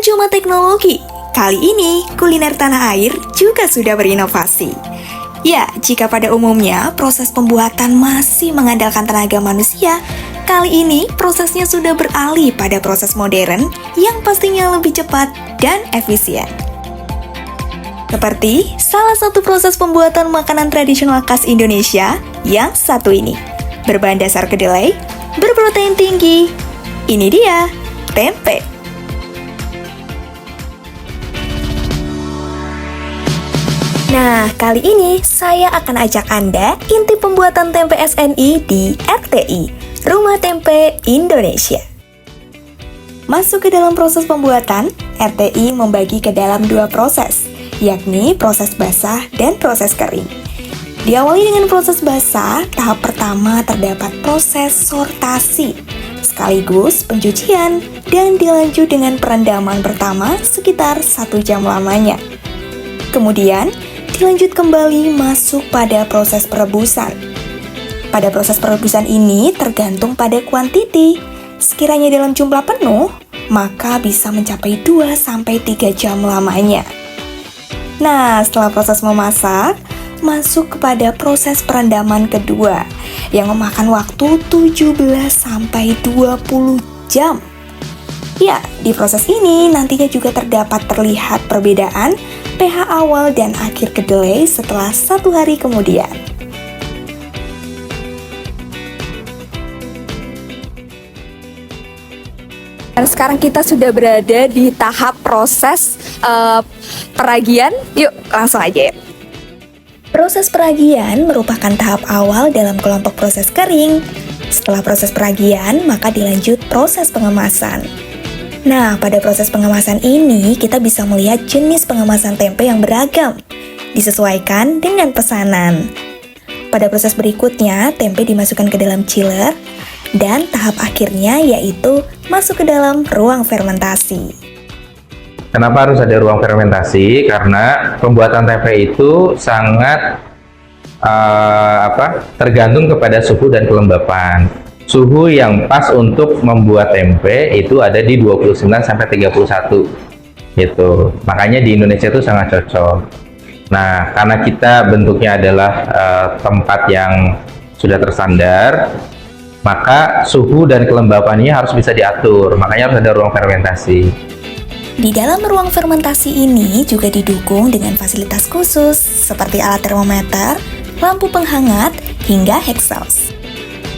cuma teknologi, kali ini kuliner tanah air juga sudah berinovasi. Ya, jika pada umumnya proses pembuatan masih mengandalkan tenaga manusia, kali ini prosesnya sudah beralih pada proses modern yang pastinya lebih cepat dan efisien. Seperti salah satu proses pembuatan makanan tradisional khas Indonesia yang satu ini, berbahan dasar kedelai, berprotein tinggi. Ini dia, tempe. Nah, kali ini saya akan ajak Anda intip pembuatan tempe SNI di RTI, Rumah Tempe Indonesia. Masuk ke dalam proses pembuatan, RTI membagi ke dalam dua proses, yakni proses basah dan proses kering. Diawali dengan proses basah, tahap pertama terdapat proses sortasi, sekaligus pencucian, dan dilanjut dengan perendaman pertama sekitar 1 jam lamanya. Kemudian, dilanjut kembali masuk pada proses perebusan. Pada proses perebusan ini tergantung pada kuantiti. Sekiranya dalam jumlah penuh, maka bisa mencapai 2-3 jam lamanya. Nah, setelah proses memasak, masuk kepada proses perendaman kedua yang memakan waktu 17-20 jam. Ya, di proses ini nantinya juga terlihat perbedaan pH awal dan akhir kedelai setelah 1 hari kemudian. Dan sekarang kita sudah berada di tahap proses peragian. Yuk, langsung aja ya. Proses peragian merupakan tahap awal dalam kelompok proses kering. Setelah proses peragian, maka dilanjut proses pengemasan. Nah, pada proses pengemasan ini, kita bisa melihat jenis pengemasan tempe yang beragam, disesuaikan dengan pesanan. Pada proses berikutnya, tempe dimasukkan ke dalam chiller, dan tahap akhirnya yaitu masuk ke dalam ruang fermentasi. Kenapa harus ada ruang fermentasi? Karena pembuatan tempe itu sangat tergantung kepada suhu dan kelembapan. Suhu yang pas untuk membuat tempe itu ada di 29-31 gitu. Makanya di Indonesia itu sangat cocok. Nah, karena kita bentuknya adalah tempat yang sudah terstandar, maka suhu dan kelembapannya harus bisa diatur. Makanya harus ada ruang fermentasi. Di dalam ruang fermentasi ini juga didukung dengan fasilitas khusus seperti alat termometer, lampu penghangat, hingga exhaust.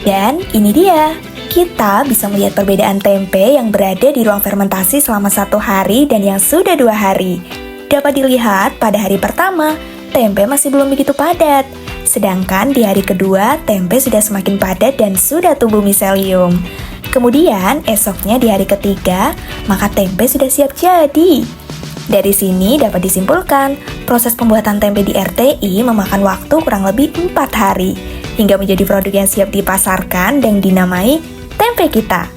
Dan ini dia, kita bisa melihat perbedaan tempe yang berada di ruang fermentasi selama 1 hari dan yang sudah 2 hari. Dapat dilihat pada hari pertama, tempe masih belum begitu padat. Sedangkan di hari kedua, tempe sudah semakin padat dan sudah tumbuh miselium. Kemudian, esoknya di hari ketiga, maka tempe sudah siap jadi. Dari sini dapat disimpulkan, proses pembuatan tempe di RTI memakan waktu kurang lebih 4 hari, hingga menjadi produk yang siap dipasarkan dan dinamai tempe kita.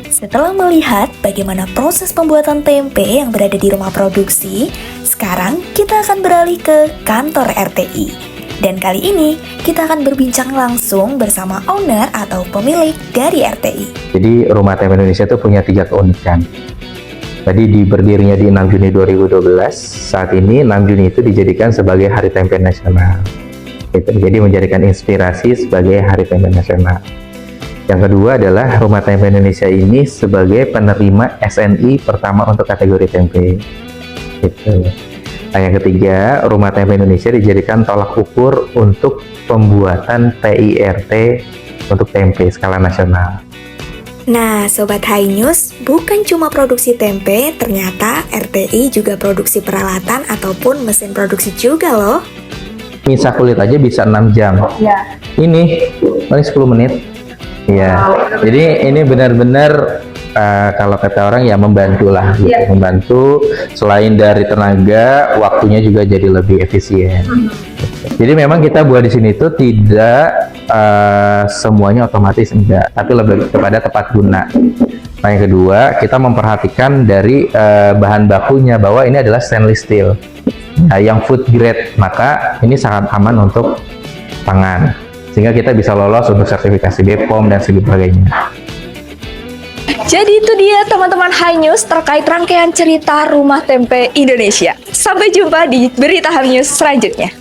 Setelah melihat bagaimana proses pembuatan tempe yang berada di rumah produksi, sekarang kita akan beralih ke kantor RTI. Dan kali ini kita akan berbincang langsung bersama owner atau pemilik dari RTI. Jadi Rumah Tempe Indonesia itu punya 3 keunikan. Tadi berdirinya di 6 Juni 2012, saat ini 6 Juni itu dijadikan sebagai Hari Tempe Nasional. Jadi menjadikan inspirasi sebagai Hari Tempe Nasional. Yang kedua adalah Rumah Tempe Indonesia ini sebagai penerima SNI pertama untuk kategori tempe. Gitu. Nah, yang ketiga, Rumah Tempe Indonesia dijadikan tolak ukur untuk pembuatan PIRT untuk tempe skala nasional. Nah, Sobat Hai News, bukan cuma produksi tempe, ternyata RTI juga produksi peralatan ataupun mesin produksi juga loh. Misah kulit aja bisa 6 jam. Ya. Ini paling 10 menit. Ya, jadi ini benar-benar kalau kata orang ya membantu lah, gitu. Membantu selain dari tenaga, waktunya juga jadi lebih efisien. Jadi memang kita buat di sini tuh tidak semuanya otomatis, enggak, tapi lebih kepada tepat guna. Nah, yang kedua, kita memperhatikan dari bahan bakunya bahwa ini adalah stainless steel, yang food grade, maka ini sangat aman untuk tangan. Sehingga kita bisa lolos untuk sertifikasi BPOM dan sebagainya. Jadi itu dia teman-teman High News terkait rangkaian cerita Rumah Tempe Indonesia. Sampai jumpa di berita High News selanjutnya.